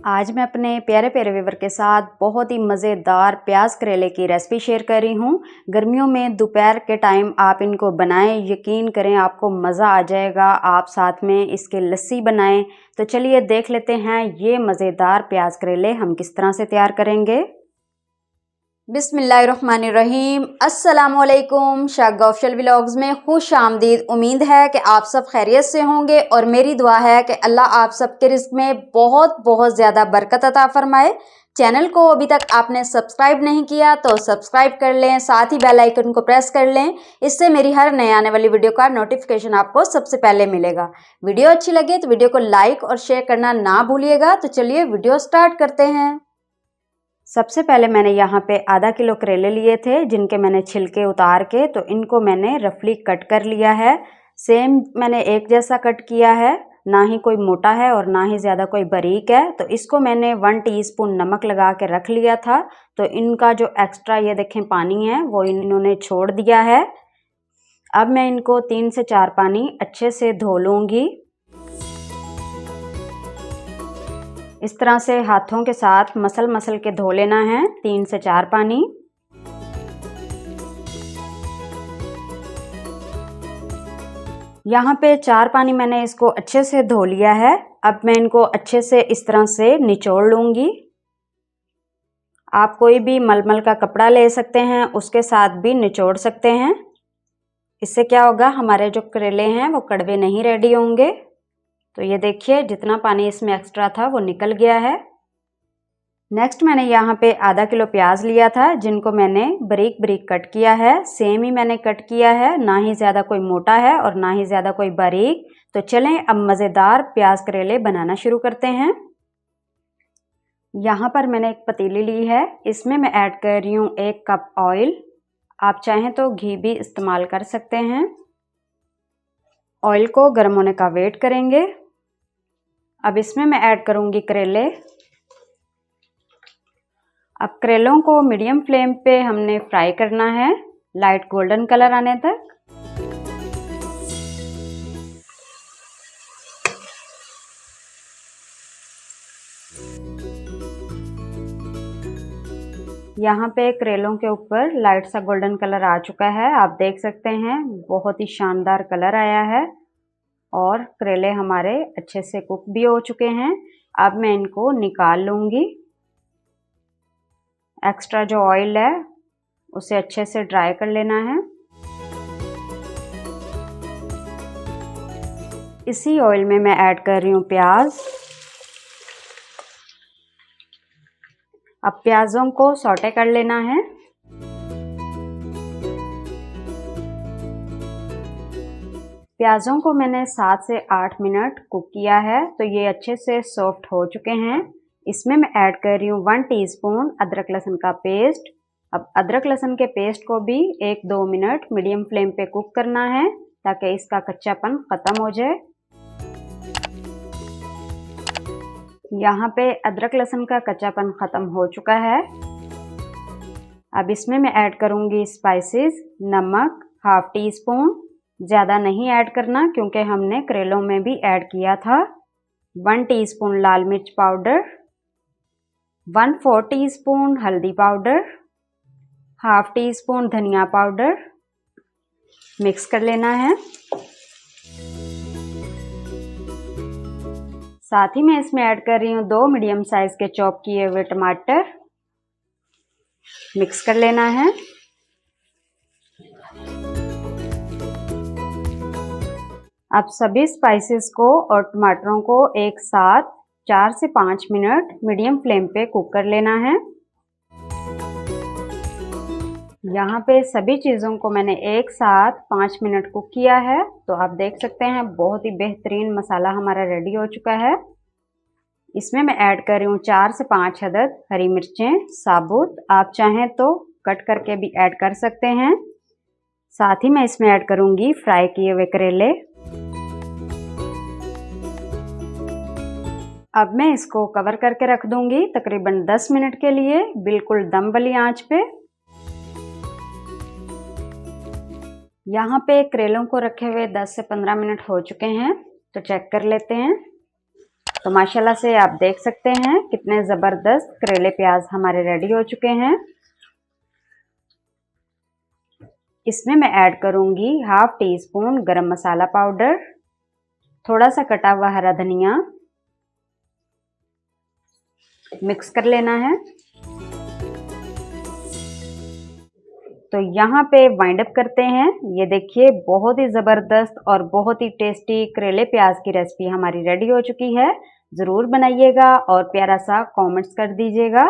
आज मैं अपने प्यारे प्यारे व्यूवर के साथ बहुत ही मज़ेदार प्याज करेले की रेसिपी शेयर कर रही हूँ। गर्मियों में दोपहर के टाइम आप इनको बनाएं, यकीन करें आपको मज़ा आ जाएगा। आप साथ में इसके लस्सी बनाएं। तो चलिए देख लेते हैं ये मज़ेदार प्याज करेले हम किस तरह से तैयार करेंगे। बिस्मिल्लाहिर्रहमानिर्रहीम। अस्सलामुअलैकुम। शागा ऑफिशियल व्लॉग्स में खुश आमदीद। उम्मीद है कि आप सब खैरियत से होंगे और मेरी दुआ है कि अल्लाह आप सबके रिस्क में बहुत बहुत ज़्यादा बरकत अता फरमाए। चैनल को अभी तक आपने सब्सक्राइब नहीं किया तो सब्सक्राइब कर लें, साथ ही बेल आइकन को प्रेस कर लें। इससे मेरी हर नए आने वाली वीडियो का नोटिफिकेशन आपको सबसे पहले मिलेगा। वीडियो अच्छी लगे तो वीडियो को लाइक और शेयर करना ना भूलिएगा। तो चलिए वीडियो स्टार्ट करते हैं। सबसे पहले मैंने यहाँ पे आधा किलो करेले लिए थे जिनके मैंने छिलके उतार के तो इनको मैंने रफली कट कर लिया है। सेम मैंने एक जैसा कट किया है, ना ही कोई मोटा है और ना ही ज़्यादा कोई बारीक है। तो इसको मैंने 1 टीस्पून नमक लगा के रख लिया था। तो इनका जो एक्स्ट्रा ये देखें पानी है वो इन्होंने छोड़ दिया है। अब मैं इनको 3 से 4 पानी अच्छे से धो लूँगी। इस तरह से हाथों के साथ मसल के धो लेना है 3 से 4 पानी। यहाँ पे 4 पानी मैंने इसको अच्छे से धो लिया है। अब मैं इनको अच्छे से इस तरह से निचोड़ लूँगी। आप कोई भी मलमल का कपड़ा ले सकते हैं, उसके साथ भी निचोड़ सकते हैं। इससे क्या होगा, हमारे जो करेले हैं वो कड़वे नहीं रेडी होंगे। तो ये देखिए जितना पानी इसमें एक्स्ट्रा था वो निकल गया है। नेक्स्ट मैंने यहाँ पे आधा किलो प्याज लिया था जिनको मैंने बारीक बारीक कट किया है। सेम ही मैंने कट किया है, ना ही ज़्यादा कोई मोटा है और ना ही ज़्यादा कोई बारीक। तो चलें अब मज़ेदार प्याज करेले बनाना शुरू करते हैं। यहाँ पर मैंने एक पतीली ली है, इसमें मैं ऐड कर रही हूँ 1 कप ऑयल। आप चाहें तो घी भी इस्तेमाल कर सकते हैं। ऑयल को गर्म होने का वेट करेंगे। अब इसमें मैं ऐड करूँगी करेले। अब करेलों को मीडियम फ्लेम पे हमने फ्राई करना है, लाइट गोल्डन कलर आने तक। यहाँ पे करेलों के ऊपर लाइट सा गोल्डन कलर आ चुका है, आप देख सकते हैं बहुत ही शानदार कलर आया है और करेले हमारे अच्छे से कुक भी हो चुके हैं। अब मैं इनको निकाल लूँगी। एक्स्ट्रा जो ऑयल है उसे अच्छे से ड्राई कर लेना है। इसी ऑयल में मैं ऐड कर रही हूँ प्याज। अब प्याज़ों को सौटे कर लेना है। प्याज़ों को मैंने 7 से 8 मिनट कुक किया है तो ये अच्छे से सॉफ्ट हो चुके हैं। इसमें मैं ऐड कर रही हूँ 1 टीस्पून अदरक लहसुन का पेस्ट। अब अदरक लहसुन के पेस्ट को भी 1-2 मिनट मीडियम फ्लेम पे कुक करना है ताकि इसका कच्चापन ख़त्म हो जाए। यहाँ पे अदरक लहसुन का कच्चापन ख़त्म हो चुका है। अब इसमें मैं ऐड करूँगी स्पाइसेस। नमक 1/2 टीस्पून, ज़्यादा नहीं ऐड करना क्योंकि हमने करेलों में भी ऐड किया था। 1 टीस्पून लाल मिर्च पाउडर, 1/4 टीस्पून हल्दी पाउडर, 1/2 टीस्पून धनिया पाउडर। मिक्स कर लेना है। साथ ही मैं इसमें ऐड कर रही हूँ 2 मीडियम साइज के चॉप किए हुए टमाटर। मिक्स कर लेना है। अब सभी स्पाइसेस को और टमाटरों को एक साथ 4 से 5 मिनट मीडियम फ्लेम पे कुक कर लेना है। यहाँ पे सभी चीज़ों को मैंने एक साथ 5 मिनट कुक किया है तो आप देख सकते हैं बहुत ही बेहतरीन मसाला हमारा रेडी हो चुका है। इसमें मैं ऐड कर रही हूँ 4 से 5 अदद हरी मिर्चें साबुत। आप चाहें तो कट करके भी ऐड कर सकते हैं। साथ ही मैं इसमें ऐड करूँगी फ्राई किए हुए करेले। अब मैं इसको कवर करके रख दूँगी तकरीबन 10 मिनट के लिए, बिल्कुल दम वाली आंच पे। यहाँ पे करेलों को रखे हुए 10 से 15 मिनट हो चुके हैं तो चेक कर लेते हैं। तो माशाल्लाह से आप देख सकते हैं कितने ज़बरदस्त करेले प्याज हमारे रेडी हो चुके हैं। इसमें मैं ऐड करूंगी 1/2 टीस्पून गरम मसाला पाउडर, थोड़ा सा कटा हुआ हरा धनिया, मिक्स कर लेना है। तो यहाँ पे वाइंड अप करते हैं। ये देखिए बहुत ही ज़बरदस्त और बहुत ही टेस्टी करेले प्याज की रेसिपी हमारी रेडी हो चुकी है। ज़रूर बनाइएगा और प्यारा सा कमेंट्स कर दीजिएगा।